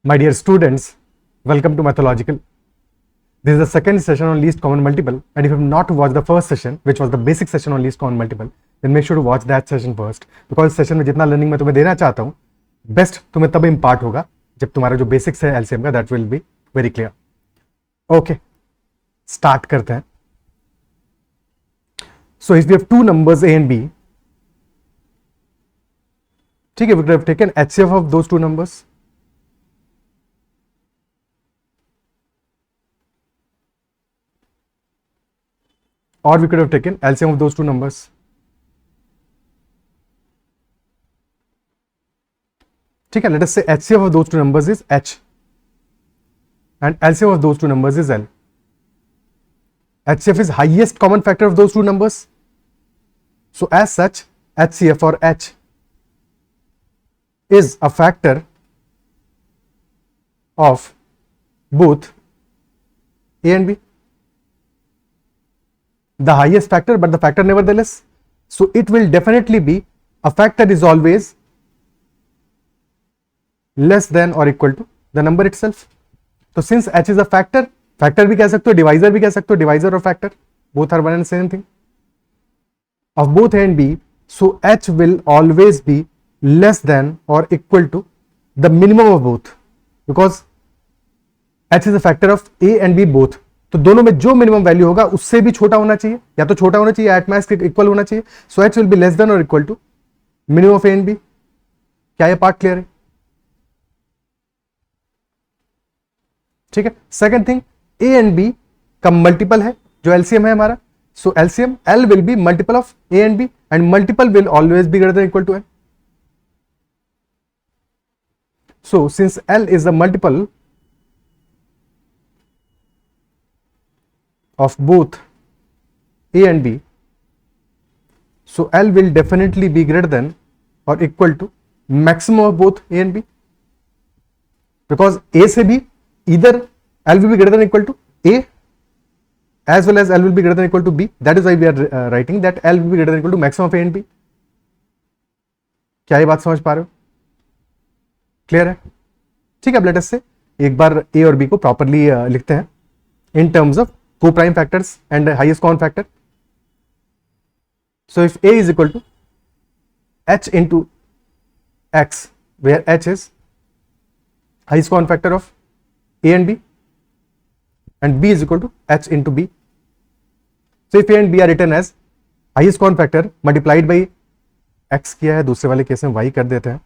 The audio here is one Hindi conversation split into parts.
My dear students, welcome to Mathological. This is the second session on least common multiple, and if you have not watched the first session, which was the basic session on least common multiple, then make sure to watch that session first, because session में जितना learning मैं तुम्हें देना चाहता हूँ, best तुम्हें तब इम्पार्ट होगा जब तुम्हारा जो बेसिक्स है एलसीएम का that will be very clear. Okay, start करते हैं. So if we have two numbers A and B, ठीक है, we could have taken HCF of those two numbers. Or we could have taken LCM of those two numbers. ठीक है, let us say HCF of those two numbers is H and LCM of those two numbers is L. HCF is highest common factor of those two numbers. So as such, HCF or H is a factor of both A and B. The highest factor, but the factor nevertheless. So it will definitely be a factor is always less than or equal to the number itself. So since H is a factor, factor भी कह सकते हो, divisor भी कह सकते हो, divisor और factor both are one and same thing of both A and B. So H will always be less than or equal to the minimum of both, because H is a factor of A and B both. तो दोनों में जो मिनिमम वैल्यू होगा उससे भी छोटा होना चाहिए, या तो छोटा होना चाहिए एट मैक्स के इक्वल होना चाहिए. So H will be less than और equal to minimum of A and B. क्या ये पार्ट क्लियर है? ठीक है. Second thing, A and B का मल्टीपल है जो एलसीएम है हमारा. So LCM L will be multiple of A and B and multiple will always be greater than equal to N. So since L is the multiple of both A and B, so L will definitely be greater than or equal to maximum of both A and B, because A से भी either L will be greater than equal to A as well as L will be greater than equal to B. That is why we are writing that L will be greater than equal to maximum of A and B. क्या ये बात समझ पा रहे हो? क्लियर है? ठीक है. अब लेट अस से एक बार A और B को प्रॉपरली लिखते हैं in terms of co-prime factors and highest common factor. So if A is equal to H into X, where H is highest common factor of A and B, and B is equal to H into B. So if A and B are written as highest common factor multiplied by X किया है, दूसरे वाले केस में Y कर देते हैं.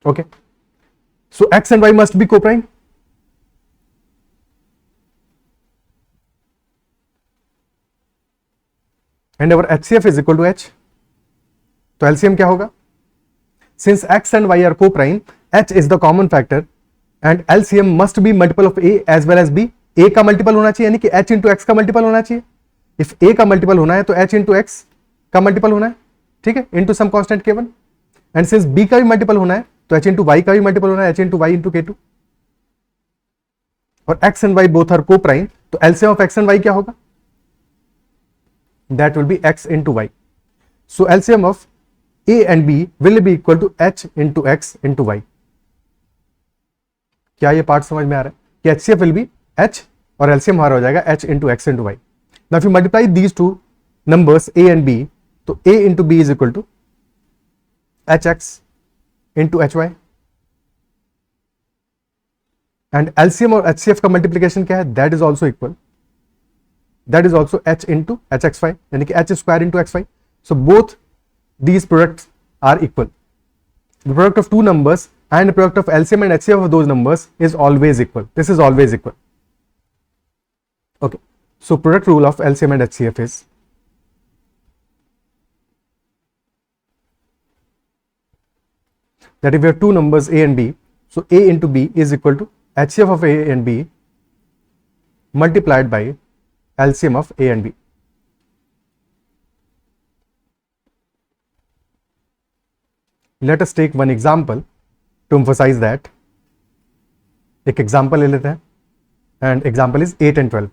Okay. So X and Y must be co-prime. And our HCF is equal to H. तो LCM क्या होगा? Since X and Y are co-prime, H is the common factor and LCM must be multiple of A as well as B. A का मल्टीपल होना चाहिए, यानी कि H into X का मल्टीपल होना चाहिए. If A का मल्टीपल होना है तो H into X का मल्टीपल होना है, ठीक है, into some constant K1. And since B का भी मल्टीपल होना है तो H into Y का भी मल्टीपल होना है, H into Y into K2. और X and Y both are co-prime, तो LCM of X and Y क्या होगा? That will be X into Y. So LCM of A and B will be equal to H into X into Y. क्या ये पार्ट समझ में आ रहा है कि HCF will be H और LCM हमारा हो जाएगा H into X into Y. Now if you multiply these two numbers A and B, तो A into B is equal to HX into HY. And LCM और HCF का मल्टीप्लीकेशन क्या है? That is also equal. That is also H into HX5, यानी कि H square into X5. So both these products are equal. The product of two numbers and the product of LCM and HCF of those numbers is always equal. This is always equal. Okay. So product rule of LCM and HCF is that if we have two numbers A and B, so A into B is equal to HCF of A and B multiplied by LCM of A and B. Let us take one example to emphasize that. एक example ले लेते हैं, and example is 8 and 12.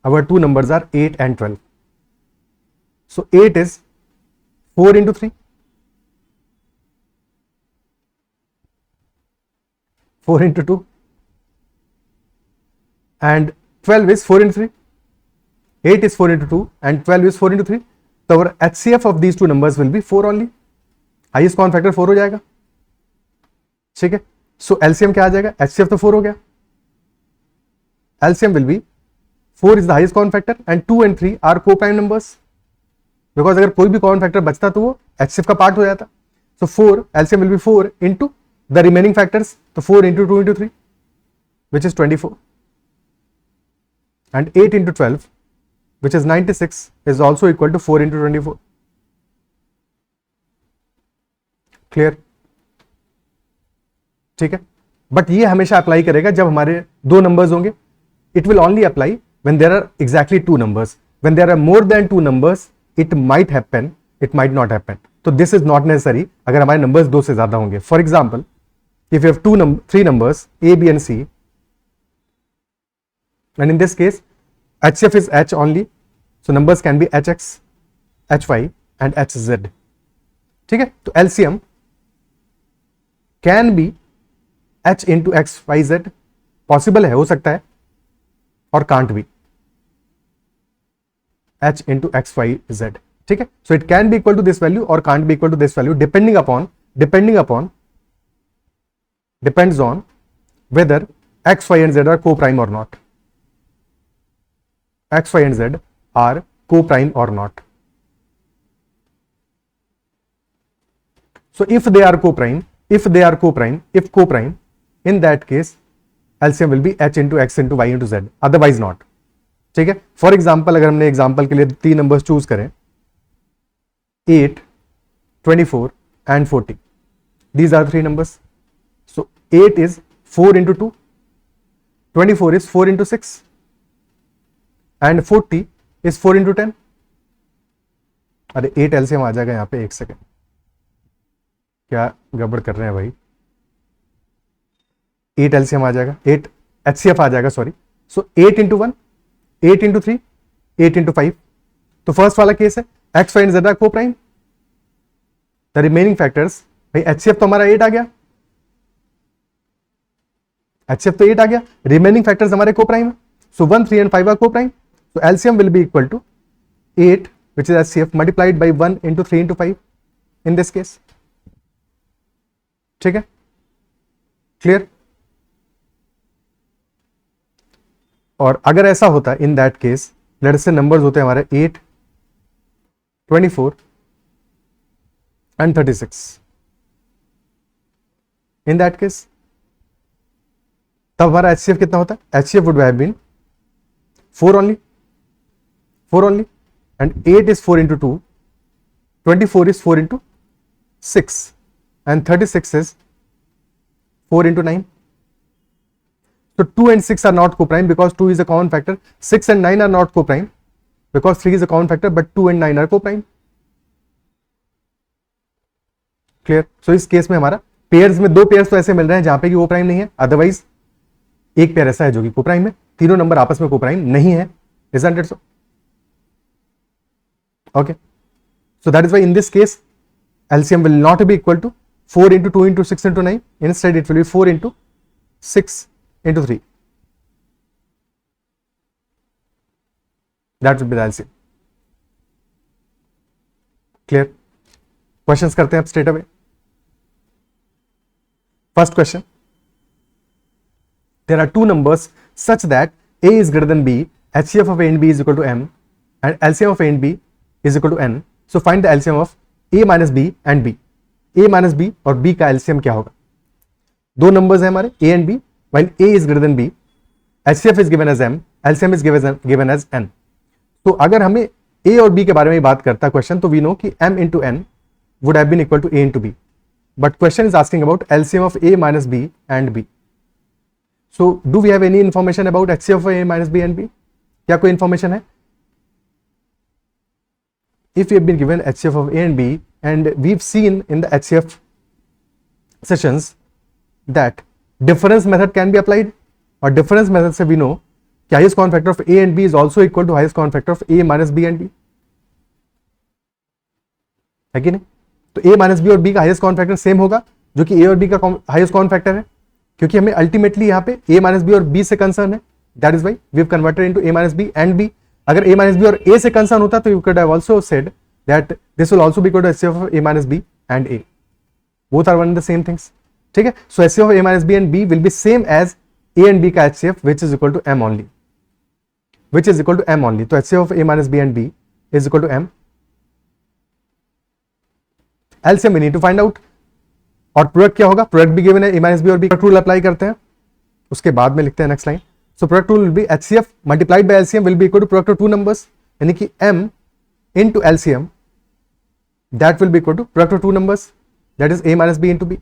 Our two numbers are 8 and 12. So 8 is 4 into 3. 4 into 2, and 12 is 4 into 3. 8 is 4 into 2 and 12 is 4 into 3. So our HCF of these two numbers will be 4 only. Highest common factor 4 हो जाएगा, ठीक है. सो एलसीएम क्या आ जाएगा, HCF तो 4 हो गया. LCM will be 4 is the highest common factor and 2 and 3 are co-prime numbers. Because अगर कोई भी कॉमन फैक्टर बचता तो वो HCF का पार्ट हो जाता. So 4 LCM will be 4 into the remaining factors. तो 4 into 2 into 3 which is 24 and 8 into 12 which is 96 is also equal to 4 into 24. Clear? ठीक है. बट ये हमेशा अप्लाई करेगा जब हमारे दो नंबर्स होंगे. It will only apply when there are exactly two numbers. When there are more than two numbers, it might happen, it might not happen. So this is not necessary अगर हमारे numbers दो से ज्यादा होंगे. For example, if you have three numbers A, B and C, and in this case HCF is H only, so numbers can be HX, HY and HZ. ठीक है. तो LCM can be H into XYZ. Possible है, हो सकता है, और can't be H into XYZ. ठीक है. So it can be equal to this value और can't be equal to this value depending upon depends on whether X, Y and Z are co-prime or not. X, Y and Z are co-prime or not. So if they are co-prime, if co-prime, in that case LCM will be H into X into Y into Z, otherwise not. ठीक है. फॉर एग्जाम्पल अगर हमने एग्जाम्पल के लिए तीन नंबर्स चूज करें 8, 24 and 40. These are three numbers. So 8 is 4 into 2, 24 is 4 into 6 and 40 is 4 into 10. अरे 8 LCM आ जाएगा यहाँ पे. एक सेकेंड, क्या गड़बड़ कर रहे हैं भाई. 8 LCM आ जाएगा, 8 HCF आ जाएगा, सॉरी. सो 8 into 1, 8 into 3, 8 into 5. तो फर्स्ट वाला केस है X, Y and Z are co-prime. The remaining factors, भाई HCF तो हमारा 8 आ गया, HCF तो 8 आ गया, रिमेनिंग फैक्टर्स हमारे co-prime है. So 1, 3 and 5 are co-prime. So LCM will be equal to 8 which is HCF multiplied by 1 into 3 into 5 in this case. ठीक है. क्लियर. और अगर ऐसा होता in that case, let's say numbers होते हैं हमारे 8, 24 and 36. इन दैट केस तब हमारा HCF कितना होता है, HCF would have been 4 only, and 8 is 4 into 2, 24 is 4 into 6 and 36 is 4 into 9. So 2 and 6 are not co-prime because 2 is a common factor. 6 and 9 are not co-prime because 3 is a common factor, but 2 and 9 are co-prime. Clear? So इस केस में हमारा पेयर्स में दो पेयर्स तो ऐसे मिल रहे हैं जहां पे कि co-prime नहीं है, अदरवाइज एक पेयर ऐसा है जो कि co-prime है. तीनों नंबर आपस में co-prime नहीं है. Isn't it so? Okay. So that is why in this case LCM will not be equal to 4 into 2 into 6 into 9. Instead it will be 4 into 6 into 3. That will be the LCM. Clear? Questions करते हैं अब straight away. First question. There are two numbers such that A is greater than B, HCF of A and B is equal to M, and LCM of A and B is equal to N. So find the LCM of A minus B and B. A minus B और B का LCM क्या होगा. दो numbers हैं हमारे A and B. While A is greater than B, HCF is given as M, LCM is given as N. तो अगर हमें A और B के बारे में बात करता क्वेश्चन, तो we know कि M into N would have been equal to A into B. But question is asking about LCM of A minus B and B. So do we have any information about HCF of A minus B and B? क्या कोई information है? If we have been given HCF of A and B, and we've seen in the HCF sessions that difference method can be applied, और difference method से we know कि highest common factor of A and B is also equal to highest common factor of A minus B and B, है कि नहीं. तो A minus B और B का highest common factor सेम होगा, जो कि A और B का highest common factor है, क्योंकि हमें अल्टीमेटली यहाँ पे a माइनस बी और b से कंसर्न है, that is why we have converted into a minus B and b. अगर a माइनस बी और a से कंसर्न होता तो you could have also said that this will also be equal to HCF of a minus B and a. Both are one and the same things. ठीक है, so HCF of a minus B and b will be same as a and b का HCF which is equal to m only, which is equal to m only. तो HCF of a minus B and b is equal to m. LCM we need to find out. और प्रोडक्ट क्या होगा? प्रोडक्ट भी गिवन है, a माइनस बी और b. रूल अप्लाई करते हैं, उसके बाद में लिखते हैं next line. So product rule will be HCF multiplied bye LCM will be equal to product of two numbers, यानी कि m into LCM that will be equal to product of two numbers, that is a minus b into b,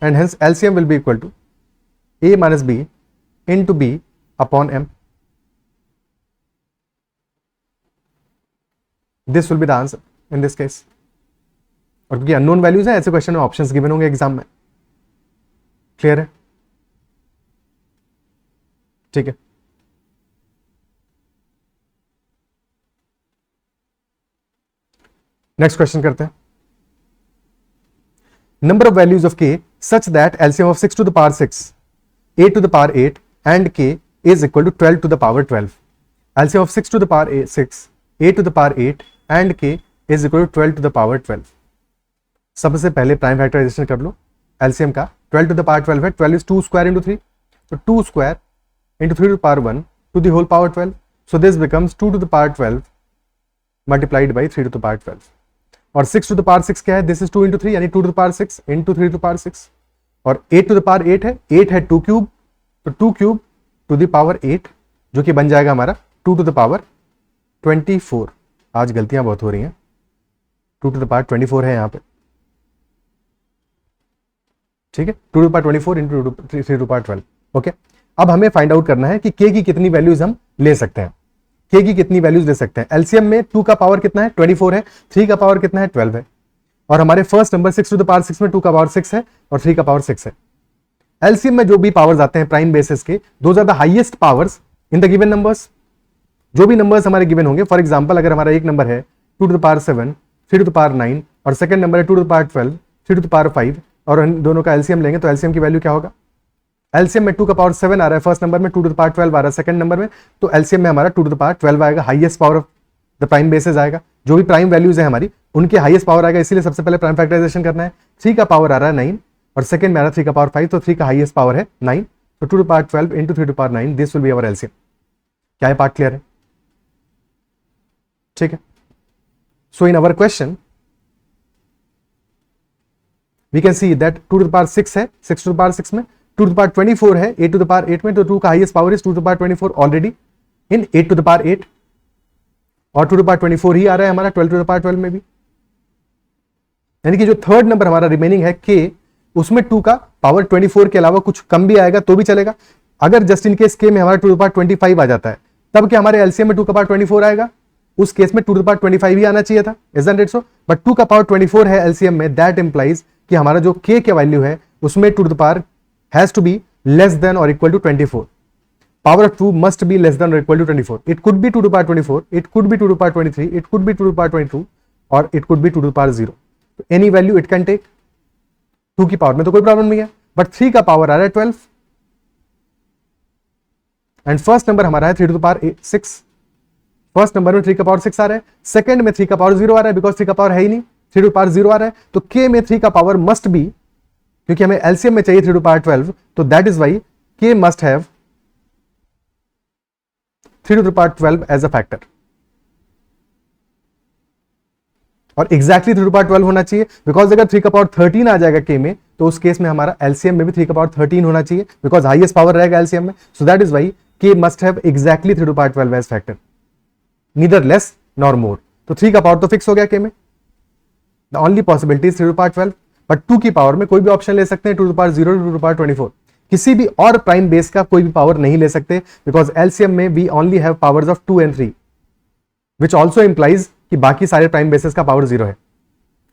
and hence LCM will be equal to a minus b into b upon m. This will be the answer in this case. और क्योंकि अननोन वैल्यूज हैं, ऐसे क्वेश्चन में ऑप्शंस गिवन होंगे एग्जाम में. क्लियर है? ठीक है. नेक्स्ट क्वेश्चन करते हैं. Number of values of k such that LCM of 6 to the power 6, 8 to the power 8 and k is equal to 12 to the power 12. LCM of 6 to the power 6, 8 to the power 8 and k is equal to 12 to the power 12. सबसे पहले प्राइम फैक्टराइजेशन कर लो एलसीएम का. 12 टू द पावर 12 है, 12 इज 2 स्क्वायर इंटू 3, तो 2 square into 3 to the power 1 to the whole power 12. So this becomes 2 to the power 12 multiplied by 3 to the power 12. और 6 टू द पावर 6 क्या है? दिस इज 2 इंटू 3, यानी 2 to the power 6 into 3 to the power 6. और 8 टू द पावर 8 है, 8 है 2 क्यूब, तो 2 क्यूब टू द पावर 8 जो कि बन जाएगा हमारा 2 टू द पावर 24. आज गलतियां बहुत हो रही हैं. 2 टू द पावर 24 है यहाँ पे. ठीक है, 2 to the power 24 into 3 to the power 12. Okay, अब हमें फाइंड आउट करना है कि k की कितनी वैल्यूज हम ले सकते हैं. k की कितनी वैल्यूज ले सकते हैं? एलसीएम में 2 का पावर कितना है? 24 है. 3 का पावर कितना है? 12 है. और हमारे first number 6 to the power 6 में 2 का पावर 6 है और 3 का पावर 6 है. एलसीएम में जो भी पावर्स आते हैं प्राइम बेसिस के, those are the highest powers in the given numbers. जो भी नंबर्स हमारे गिवन होंगे, फॉर एग्जांपल अगर हमारा एक नंबर है 2 to the power 7, 3 to the power 9 और सेकंड नंबर है 2 to the power 12, 3 to the power 5, और इन दोनों का एलसीएम लेंगे तो एलसीएम की वैल्यू क्या होगा? एलसीएम में 2 का पावर 7 आ रहा है फर्स्ट नंबर में, 2 टू द पावर 12 आ रहा है सेकंड नंबर में, तो एलसीएम में हमारा 2 टू द पावर 12 आएगा. Highest power of the prime basis आएगा. जो भी प्राइम वैल्यूज है हमारी उनके हाईएस्ट पावर आएगा, इसीलिए सबसे पहले प्राइम फैक्टराइजेशन करना है. 3 का पावर आ रहा है 9 और सेकंड में आ रहा है 3 का पावर 5, तो 3 का हाईएस्ट पावर है 9, तो 2 to the power 12 into 3 to the power 9, this will be our LCM. क्या ये पार्ट क्लियर है? ठीक है. So in our question we can see that 2 to the power 6 है, 6 to the power 6 में 2 to the power 24 है, 8 to the power 8 में, तो 2 का highest power is 2 to the power 24 already in 8 to the power 8, और 2 to the power 24 ही आ रहा है हमारा 12 to the power 12 में भी. यानी कि जो थर्ड नंबर हमारा रिमेनिंग है k, उसमें 2 का पावर 24 के अलावा कुछ कम भी आएगा तो भी चलेगा. अगर जस्ट इन केस k में हमारा 2 to the power 25 आ जाता है, तब क्या हमारे एलसीएम में 2 का पावर 24 आएगा? उस केस में 2 to the power 25 ही आना चाहिए था, isn't it so? बट 2 का पावर 24 है एलसीएम में, दैट इंप्लाइज कि हमारा जो k के वैल्यू है उसमें 2 to the power has to be less than और equal to 24. Power of 2 must be less than और equal to 24. It could be 2 to the power 24, it could be 2 to the power 23, it could be 2 to the power 22 और it could be 2 to the power 0. Any value it can take. 2 की पावर में तो कोई प्रॉब्लम नहीं है, बट 3 का पावर आ रहा है 12 एंड फर्स्ट नंबर हमारा है 3 to the power 6. First number में 3 का पावर 6 आ रहा है, सेकंड में 3 का पावर 0 आ रहा है, बिकॉज 3 का पावर है ही नहीं, 3 to the power 0 आ रहा है, तो k में 3 का पावर मस्ट बी, क्योंकि हमें एलसीएम में चाहिए 3 to the power 12, तो that is why k must have 3 to the power 12 as a factor. और एग्जैक्टली 3 to the power 12 होना चाहिए, बिकॉज अगर 3 का पावर 13 आ जाएगा k में, तो उस केस में हमारा एलसीएम में भी 3 का पावर 13 होना चाहिए, बिकॉज हाईएस्ट पावर रहेगा एलसीएम में. So that is why k must have exactly 3 to the power 12 as factor, neither less nor more. तो 3 का पावर तो फिक्स हो गया k में. The only possibility 3 to the power 12, but 2 की पावर में कोई भी ऑप्शन ले सकते हैं, 2 to the power 0, 2 to the power 24. किसी भी और प्राइम बेस का कोई भी पावर नहीं ले सकते, बिकॉज एलसीएम में we only have powers of 2 and 3, which also implies कि बाकी सारे प्राइम बेसिस का पावर 0 है.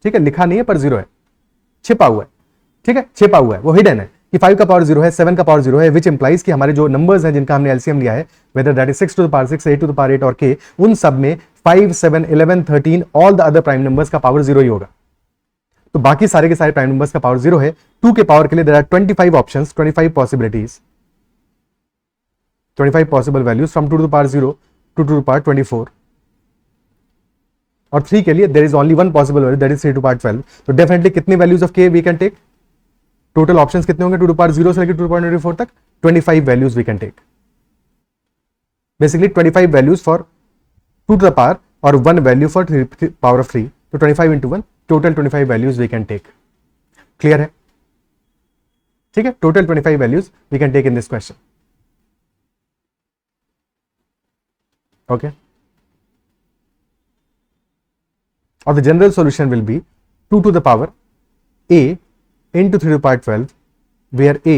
ठीक है, लिखा नहीं है पर 0 है, छिपा हुआ है. ठीक है, छिपा हुआ है, वो हिडन है कि 5 का पावर 0 है, 7 का पावर 0 है, विच इंप्लाइज कि हमारे जो नंबर्स हैं जिनका हमने एलसीएम लिया है, whether that is 6 to the power 6, 8 to the power 8 और k, उन सब में 5, 7, 11, 13 all the other prime numbers का पावर 0 ही होगा. तो बाकी सारे के सारे प्राइम नंबर्स का पावर 0 है। 2 के पावर के लिए there are 25 options, 25 possibilities, 25 possible values from 2 to the power 0 to two the power 24। और 3 के लिए there is only one possible value, that is 3 to power 12। तो डेफिनेटली कितनी values of k we can take? Total options कितने होंगे 2 टू पावर 0 से लेकर 2 टू पावर 24 तक? 25 values we can take. Basically 25 values for 2 to the power और 1 वैल्यू फॉर पावर ऑफ 3। तो 25 into 1, total 25 values we can take. Clear है? ठीक है, total 25 values we can take in this question. Okay, or the general solution will be 2 to the power a into 3 to the power 12, where a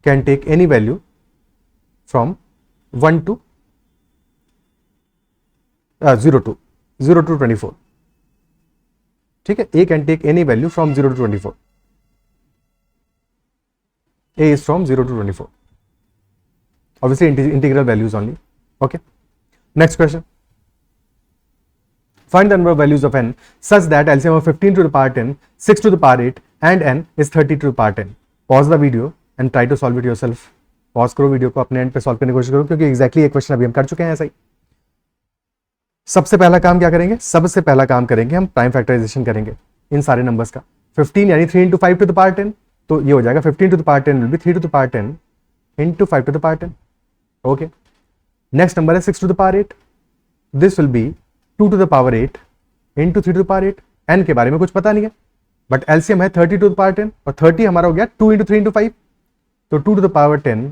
can take any value from 1 to 0 to 24. ठीक है, a can take any value from 0 to 24. a is from 0 to 24. Obviously integral values only. Okay, next question. Find the number of values of n such that LCM of 15 to the power 10, 6 to the power 8 and n is 30 to the power 10. Pause the video and try to solve it yourself. Pause करो वीडियो को, अपने एंड पे सॉल्व करने की कोशिश करो, क्योंकि एग्जैक्टली एक क्वेश्चन अभी हम कर चुके हैं ऐसा ही। सबसे पहला काम क्या करेंगे? सबसे पहला काम करेंगे हम प्राइम फैक्टराइजेशन करेंगे इन सारे नंबर्स का। 15 यानी 3 into 5 to the power 10, तो ये हो जाएगा 15 to the power 10 will be 3 to the power 10 into 5 to the power 10. Okay, next number है 6 to the power 8. This will be 2 to the power 8 into 3 to the power 8. n के बारे में कुछ पता नहीं है, बट एलसीएम है 30 to the power 10 और 30 हमारा हो गया 2 into 3 into 5, तो 2 to the power 10,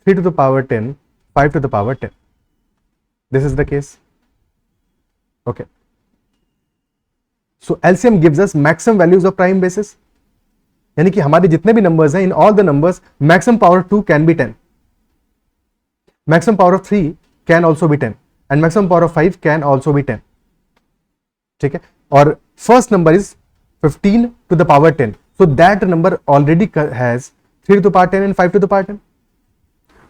3 to the power 10, 5 to the power 10. This is the case. Okay. So LCM gives us maximum values of prime basis. यानी कि हमारे जितने भी नंबर्स हैं, in all the numbers maximum power of 2 can be 10, maximum power of 3 can also be 10 and maximum power of 5 can also be 10. ठीक है, और first number is 15 to the power 10, so that number already has 3 to the power 10 and 5 to the power 10.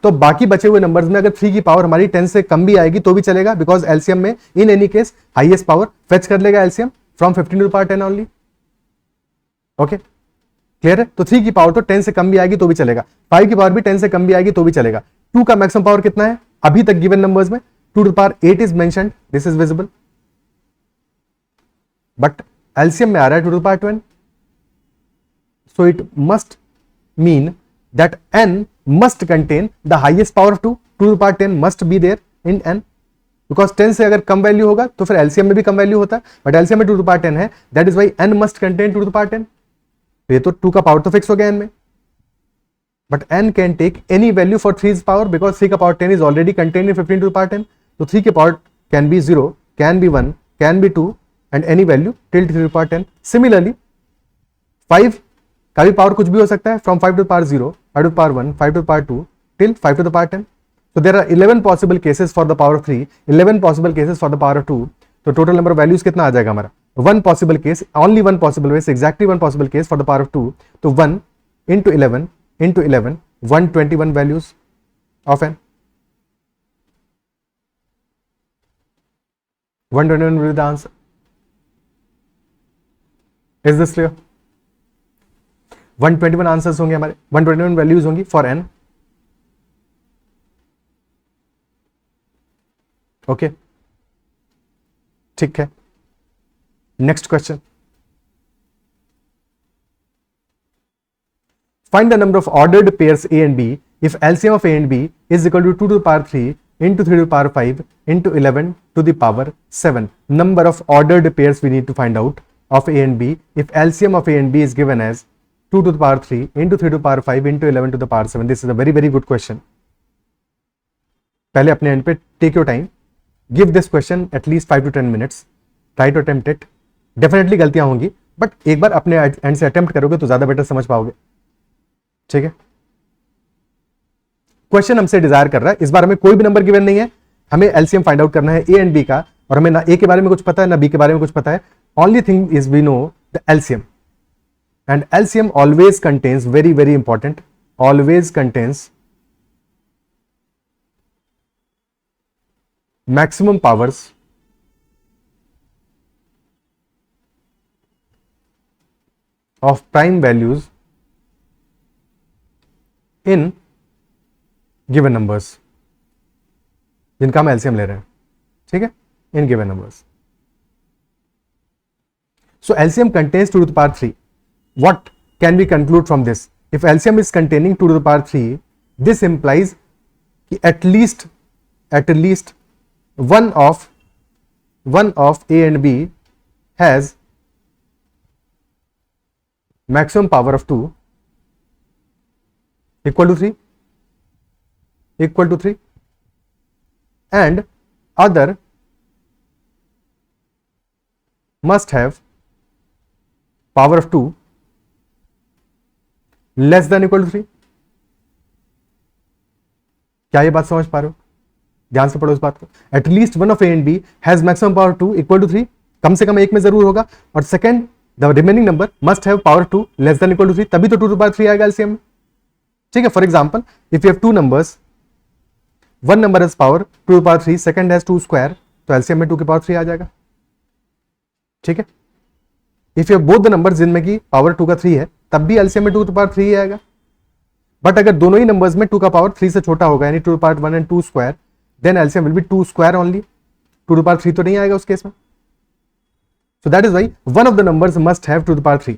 तो बाकी बचे हुए नंबर्स में अगर 3 की पावर हमारी 10 से कम भी आएगी तो भी चलेगा, बिकॉज एलसीएम में in any case highest power fetch कर लेगा LCM from 15 to the power 10 only. Okay, clear है? तो 3 की पावर तो 10 से कम भी आएगी तो भी चलेगा, 5 की पावर भी 10 से कम भी आएगी तो भी चलेगा. 2 का मैक्सिमम पावर कितना है अभी तक गिवन नंबर्स में? 2 to the power 8 is mentioned, this is visible, but LCM में आ रहा है 2 to the power 12. So it must mean that n must contain the highest power of 2. 2 to the power 10 must be there in n, because 10 से अगर कम वैल्यू होगा तो फिर एलसीएम में भी कम वैल्यू होता है, बट एलसीएम में 2 to the power 10 है, that is why n must contain 2 to the power 10. तो ये तो 2 का पावर तो फिक्स हो गया n में, but n can take any value for 3's power because 3 का power 10 is already contained in 15 to the power 10. तो 3 के power can be 0, can be 1, can be 2 and any value till 3 to the power 10. Similarly 5 का भी पावर कुछ भी हो सकता है, from 5 to the power 0, 5 to the power 1, 5 to the power 2 till 5 to the power 10. So there are 11 possible cases for the power of 3, 11 possible cases for the power of 2. तो टोटल नंबर ऑफ वैल्यूज कितना आ जाएगा हमारा? One possible case, only one possible case, exactly one possible case for the power of 2. तो 1 into 11 into 11, 121 values of n. 121 will be the answer. Is this clear? 121 answers होंगे हमारे, 121 वैल्यूज होंगी फॉर n. ओके, ठीक है. Next question, find the number of ordered pairs a and b if LCM of a and b is equal to 2 to the power 3 into 3 to the power 5 into 11 to the power 7. Number of ordered pairs we need to find out of a and b if LCM of a and b is given as 2 to the power 3 into 3 to the power 5 into 11 to the power 7. This is a very very good question. पहले अपने एंड पे take your time, give this question at least 5 to 10 minutes, try to attempt it. Definitely गलतियां होंगी, बट एक बार अपने एंड से अटेम्प्ट करोगे तो ज्यादा बेटर समझ पाओगे. ठीक है, क्वेश्चन हमसे डिजायर कर रहा है, इस बार हमें कोई भी नंबर गिवन नहीं है, हमें एलसीएम फाइंड आउट करना है ए एंड बी का, और हमें ना ए के बारे में कुछ पता है ना बी के बारे में कुछ पता है. Only thing is we know the LCM, and LCM always contains, very very important, always contains maximum powers of prime values in given numbers, जिनका हम एलसीएम ले रहे हैं, ठीक है, in given numbers. So LCM contains 2 to the power 3. What can we conclude from this? If LCM is containing 2 to the power 3, this implies at least one of A and B has maximum power of 2 equal to 3, and other must have power of 2 less than equal to 3. क्या ये बात समझ पा रहे हो? ध्यान से पढ़ो इस बात को. At least one of A and B has maximum power 2 equal to 3, कम से कम एक में जरूर होगा, और second the remaining number must have power 2 less than equal to 3, तभी तो 2 to the power 3 आएगा एलसीएम में. ठीक है, for example if you have two numbers, one number has power 2 to the power 3, second has 2 square, तो एलसीएम में 2 की पावर 3 आ जाएगा. ठीक है, if you have both the numbers जिनमें की पावर 2 का 3 है, तब भी एलसीएम में 2 to the power 3 आएगा. बट अगर दोनों ही नंबर्स में 2 का पावर 3 से छोटा होगा, यानी 2 to the power 1 and 2 square, then LCM will be 2 square only. 2 to the power 3 तो नहीं आएगा उस केस में. So that is why one of the numbers must have 2 to the power 3.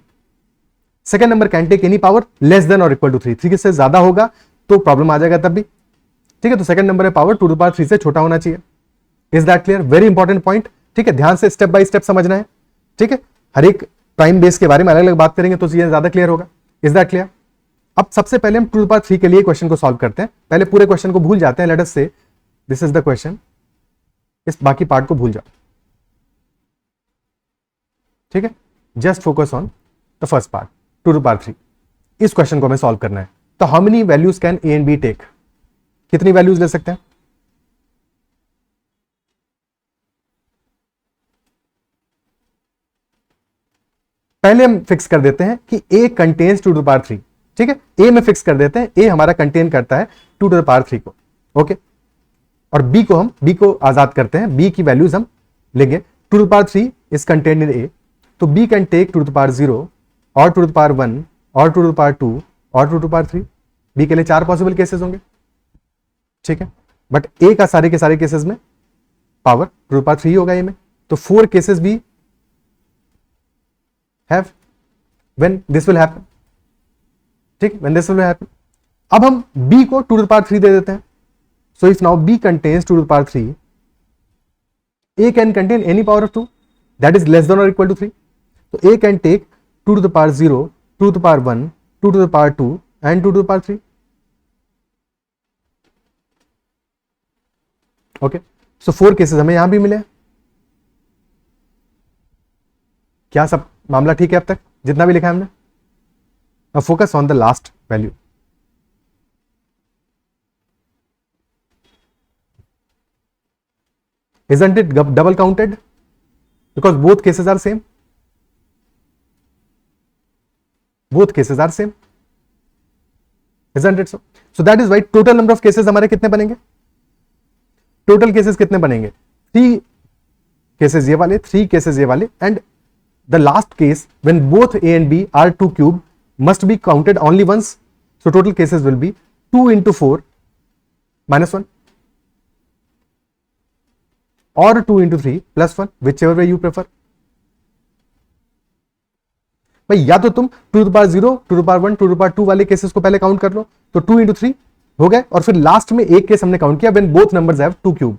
Second number can take any power less than और इक्वल टू 3. 3 से ज्यादा होगा तो प्रॉब्लम आ जाएगा तब भी. ठीक है, तो सेकंड नंबर है पावर 2 to the power 3 से छोटा होना चाहिए. Is that clear? Very important point. ठीक है, ध्यान से स्टेप बाय स्टेप समझना है. ठीक है, हर एक प्राइम बेस के बारे में अलग अलग बात करेंगे तो चीजें ज्यादा क्लियर होगा. Is that clear? अब सबसे पहले हम 2 to the power 3 के लिए क्वेश्चन को सॉल्व करते हैं. पहले पूरे क्वेश्चन को भूल जाते हैं. लेट अस से दिस इज द क्वेश्चन, इस बाकी पार्ट को भूल जाओ. ठीक है, just focus on the first part, 2 to the power 3. इस क्वेश्चन को हमें सॉल्व करना है. तो how many values can A and B take? कितनी वैल्यूज ले सकते हैं? पहले हम फिक्स कर देते हैं कि A contains 2 to the power 3. ठीक है, A में फिक्स कर देते हैं, A हमारा कंटेन करता है 2 to the power 3 को. ओके, और B को आजाद करते हैं. B की वैल्यूज हम लेंगे. 2 to the power 3 is contained in A, तो B can take 2 to the power 0 और 2 to the power 1 और 2 to the power 2 और 2 to the power 3. B के लिए 4 पॉसिबल केसेस होंगे. ठीक है, बट A का सारे के सारे केसेस में पावर 2 to the power 3 होगा A में, तो 4 केसेस भी have when this will happen. ठीक, when this will happen. अब हम B को 2 to the power 3 दे देते हैं. So if now B contains 2 to the power 3, A can contain any power of 2 that is less than or equal to 3. So A can take 2 to the power 0, 2 to the power 1, 2 to the power 2 and 2 to the power 3. Okay, so 4 cases हमें यहां भी मिले. क्या सब मामला ठीक है अब तक जितना भी लिखा है हमने? Now focus on the last value. Isn't it double counted? Because both cases are same. Both cases are same. Isn't it so? So that is why total number of cases हमारे कितने बनेंगे? Total cases कितने बनेंगे? 3 cases ये वाले, 3 cases ये वाले, and the last case when both A and B are 2 cube must be counted only once. So total cases will be 2 into 4 minus 1 or 2 into 3 plus 1, whichever way you prefer. भाई या तो तुम 2 to the power 0, 2 to the power 1, 2 to the power 2 वाले केसेस को पहले काउंट कर लो, तो 2 into 3 हो गए, और फिर लास्ट में एक केस हमने काउंट किया when both numbers have 2 cube.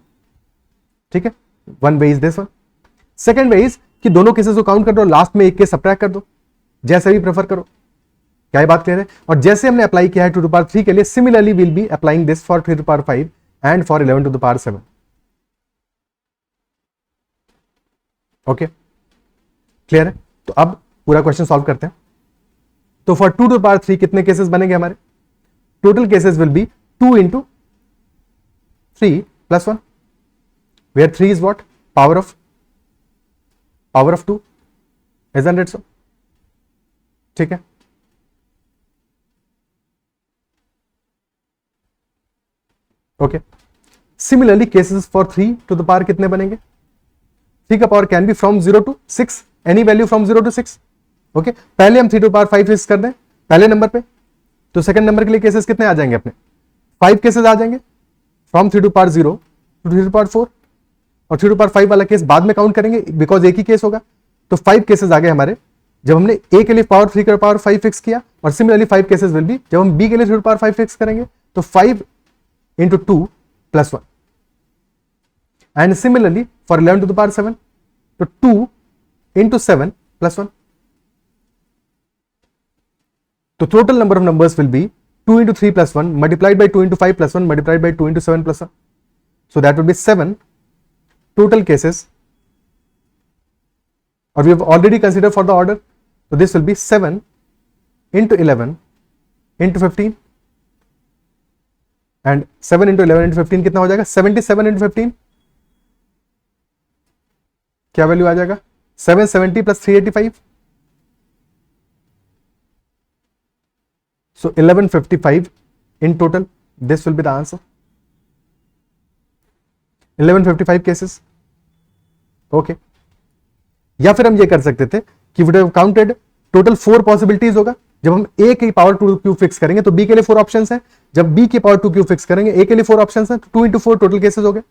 ठीक है, one way is this one. Second way is कि दोनों केसेस को काउंट कर दो, लास्ट में एक केस सब्ट्रैक्ट कर दो, जैसे भी प्रेफर करो. क्या ये बात क्लियर है? और जैसे हमने अप्लाई किया है 2 to the power 3 के लिए, similarly will be applying this for 3 to the power 5 and for 11 to the power 7. Okay, clear है? तो अब पूरा क्वेश्चन सॉल्व करते हैं. तो फॉर 2 to the power 3 कितने केसेस बनेंगे हमारे? Total cases will be 2 into 3 plus 1, where 3 is what? Power of 2. Isn't it so? ठीक है, okay. Similarly cases for 3 to the power कितने बनेंगे? 3 का power can be from 0 to 6, any value from 0 to 6. Okay पहले हम 3 टू पावर 5 फिक्स कर दें पहले नंबर पे, तो सेकंड नंबर के लिए केसेस कितने आ जाएंगे अपने, 5 केसेस आ जाएंगे from 3 to power 0 to 3 to power 4, और 3 टू पावर 5 वाला केस बाद में काउंट करेंगे बिकॉज एक ही केस होगा। तो 5 केसेस आ गए हमारे जब हमने ए के लिए पावर 3 का पावर 5 फिक्स किया, और सिमिलरली 5 केसेस विल बी जब हम बी के लिए 3 टू पावर 5 फिक्स करेंगे, तो 5 into 2 plus 1, and similarly for 11 to the power 7, so 2 into 7 plus 1. So total number of numbers will be 2 into 3 plus 1 multiplied by 2 into 5 plus 1 multiplied by 2 into 7 plus 1. So that would be 7 total cases, or we have already considered for the order. So this will be 7 into 11 into 15, and 7 into 11 into 15 कितना हो जाएगा, 77 into 15, क्या वैल्यू आ जाएगा, 770 plus 385, so 1155 in total. This will be the answer, 1155 cases. Okay या फिर हम ये कर सकते थे कि would have counted total 4 possibilities होगा। जब हम ए की पावर 2 क्यूब फिक्स करेंगे तो बी के लिए 4 ऑप्शंस हैं, जब बी की पावर 2 क्यूब फिक्स करेंगे ए के लिए 4 ऑप्शंस हैं, तो 2 into 4 टोटल केसेस हो गए,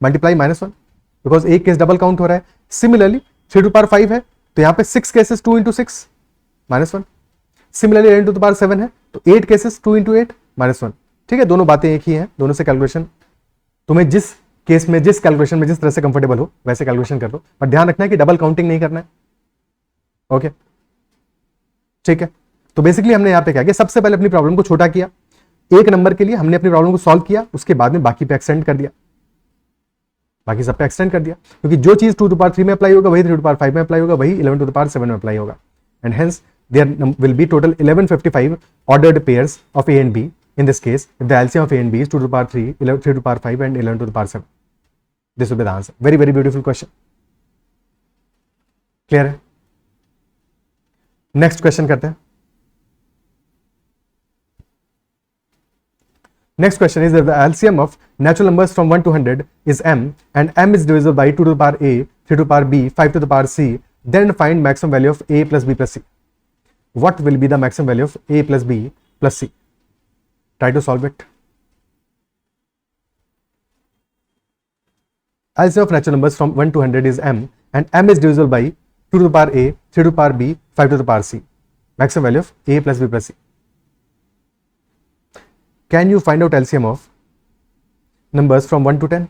मल्टीप्लाई -1 बिकॉज एक केस डबल काउंट हो रहा है। सिमिलरली 3 टू पावर 5 है तो यहाँ पे 6 cases 2 into 6 -1, similarly 11 to the power 7 है तो 8 केसेस 2 into 8 -1। ठीक है, दोनों बातें एक ही हैं, दोनों से कैलकुलेशन तुम्हें जिस केस में जिस कैलकुलेशन में जिस तरह से कंफर्टेबल हो वैसे कैलकुलेशन कर लो, पर ध्यान रखना है कि डबल काउंटिंग नहीं करना है। ओके ठीक है, तो बेसिकली हमने यहाँ पे क्या किया, सबसे पहले अपनी प्रॉब्लम को छोटा किया, एक नंबर के लिए हमने अपनी प्रॉब्लम को सॉल्व किया, उसके बाद में बाकी पे एक्सटेंड कर दिया, बाकी सब पे एक्सटेंड कर दिया, क्योंकि जो चीज 2 टू पावर 3 में अप्लाई होगा वही 3 टू पावर 5 में अप्लाई होगा, वही 11 टू द पावर 7 में अप्लाई होगा, and hence there will be total 1155 ordered pairs of A and B. In this case, if the LCM of A and B is 2 to the power 3, 3 to the power 5 and 11 to the power 7. This will be the answer. Very, very beautiful question. Clear है? Next question करते हैं. Next question is that the LCM of natural numbers from 1 to 100 is m, and m is divisible by 2 to the power a, 3 to the power b, 5 to the power c. Then find maximum value of a plus b plus c. What will be the maximum value of a plus b plus c? Try to solve it. LCM of natural numbers from 1 to 100 is m, and m is divisible by 2 to the power a, 3 to the power b, 5 to the power c. Maximum value of a plus b plus c. Can you find out LCM of numbers from 1 to 10?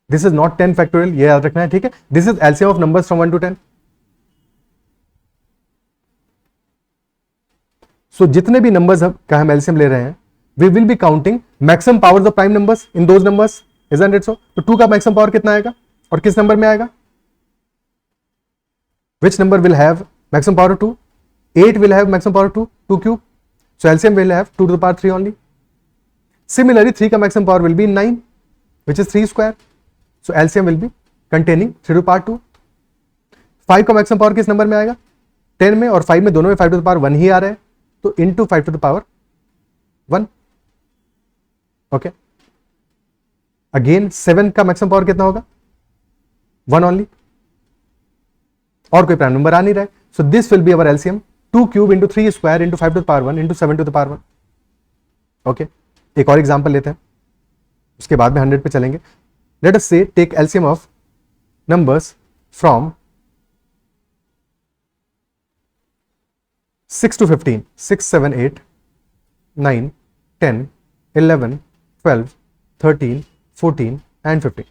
This is not 10 factorial, ये याद रखना है, ठीक है। This is LCM of numbers from 1 to 10. So जितने भी numbers का हम LCM ले रहे हैं, we will be counting maximum powers of prime numbers in those numbers, isn't it so? तो 2 का maximum power कितना आएगा और किस नंबर में आएगा? Which number will have maximum power of 2? 8 will have maximum power of 2, 2 cube. So LCM will have 2 to the power 3 only. Similarly, 3 का maximum power will be 9, which is 3 square. So LCM will be containing 3 to the power 2. 5 का maximum power किस नंबर में आएगा? 10 में, और 5 में, दोनों में 5 to the power 1 ही आ रहा है, तो into 5 to the power 1. Okay, again 7 का मैक्सिमम पावर कितना होगा? 1 ओनली, और कोई प्राइम नंबर आ नहीं रहा है, so this will be our LCM 2 cube into 3 square into 5 to the power 1 into 7 to the power 1. Okay, एक और एग्जांपल लेते हैं, उसके बाद में 100 पे चलेंगे. Let us say take LCM of numbers from 6 to 15, 6, 7, 8, 9, 10, 11, 12, 13, 14 and 15.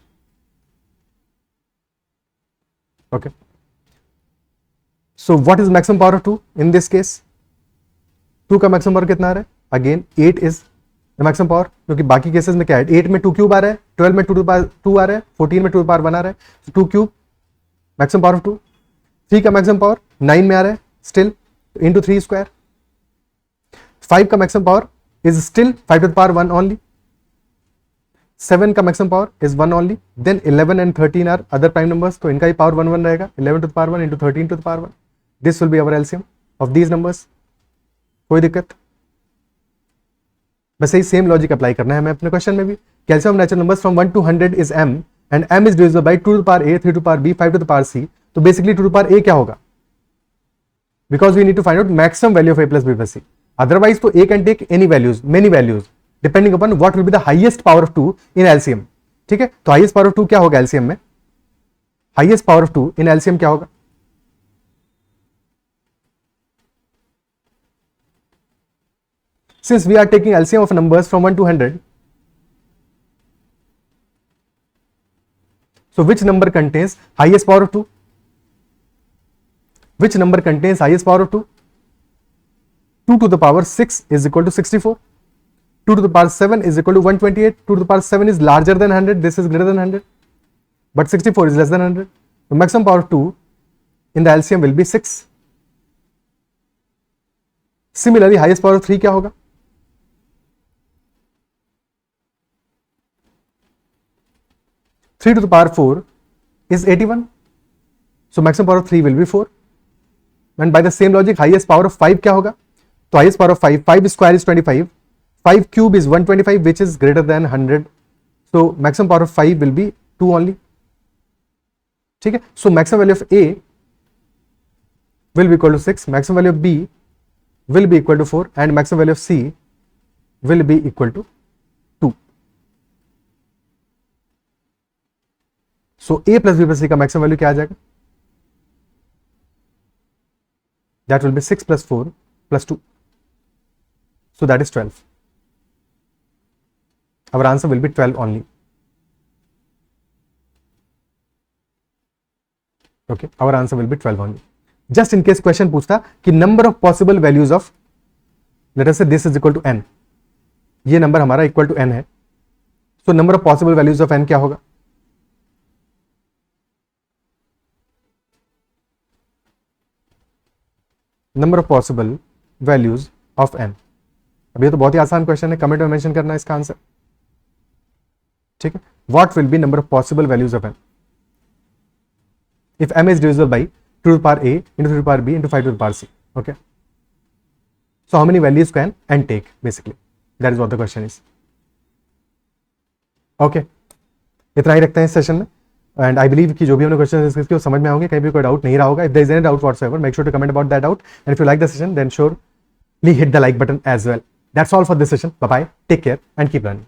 Okay. So what is maximum power of 2 in this case? 2 का maximum power कितना आ रहा है? Again 8 is the maximum power, क्योंकि बाकी केसेस में क्या है, 8 में 2 क्यूब आ रहा है, 12 में 2 to the power 2 आ रहा है, 14 में 2 to the power 1 आ रहा है, so 2 cube maximum power of 2. 3 का maximum power 9 में आ रहा है still into 3 square. 5 का maximum power is still 5 to the power 1 only. 7 का maximum power is 1 only. Then 11 and 13 are other prime numbers, तो इनका ही power 1 1 रहेगा, 11 to the power 1 into 13 to the power 1. This will be our LCM of these numbers. कोई दिक्कत? बस यही सेम लॉजिक अप्लाई करना है हमें अपने क्वेश्चन में भी. Calcium natural numbers from 1 to 100 is m and m is divisible by 2 to the power a, 3 to the power b, 5 to the power c. तो basically 2 to the power a क्या होगा? Because we need to find out maximum value of a plus b plus c. Otherwise तो a can take any values, many values depending upon what will be the highest power of 2 in LCM. ठीक है, तो highest power of 2 क्या होगा LCM में? Highest power of 2 in LCM क्या होगा? Since we are taking LCM of numbers from 1 to 100, so which number contains highest power of 2? Which number contains highest power of 2? 2 to the power 6 is equal to 64. 2 to the power 7 is equal to 128. 2 to the power 7 is larger than 100. This is greater than 100. But 64 is less than 100. The maximum power of 2 in the LCM will be 6. Similarly, highest power of 3 क्या होगा? 3 to the power 4 is 81. So maximum power of 3 will be 4. And by the same logic, highest power of 5 क्या होगा? तो highest power of 5 square is 25. 5 cube is 125, which is greater than 100. So maximum power of 5 will be 2 only. ठीक है? So maximum value of A will be equal to 6. Maximum value of B will be equal to 4. And maximum value of C will be equal to 2. So A plus B plus C का maximum value क्या आ जाएगा? That will be 6 plus 4 plus 2. So that is 12. Our answer will be 12 only. Okay, our answer will be 12 only. Just in case question पूछता कि number of possible values of, let us say this is equal to n. ये number हमारा equal to n है. So number of possible values of n क्या होगा? Number of possible values of n. अब ये तो बहुत ही आसान क्वेश्चन है, कमेंट में मेंशन करना है इसका आंसर. ठीक है, what will be number of possible values of n if m is divisible by 2 to the power a into 3 to the power b into 5 to the power c. Okay, so how many values can n take? Basically that is what the question is. Okay, इतना ही रखते हैं इस सेशन में. एंड आई बिलीव कि जो भी हमने क्वेश्चन डिस्कस किए वो समझ में आओगे, कहीं भी कोई डाउट नहीं रहा होगा. If there is any doubt whatsoever, make sure to comment about that doubt. And if you like the session, then surely hit the like button as well. That's all for this session. Bye bye, take care and keep learning.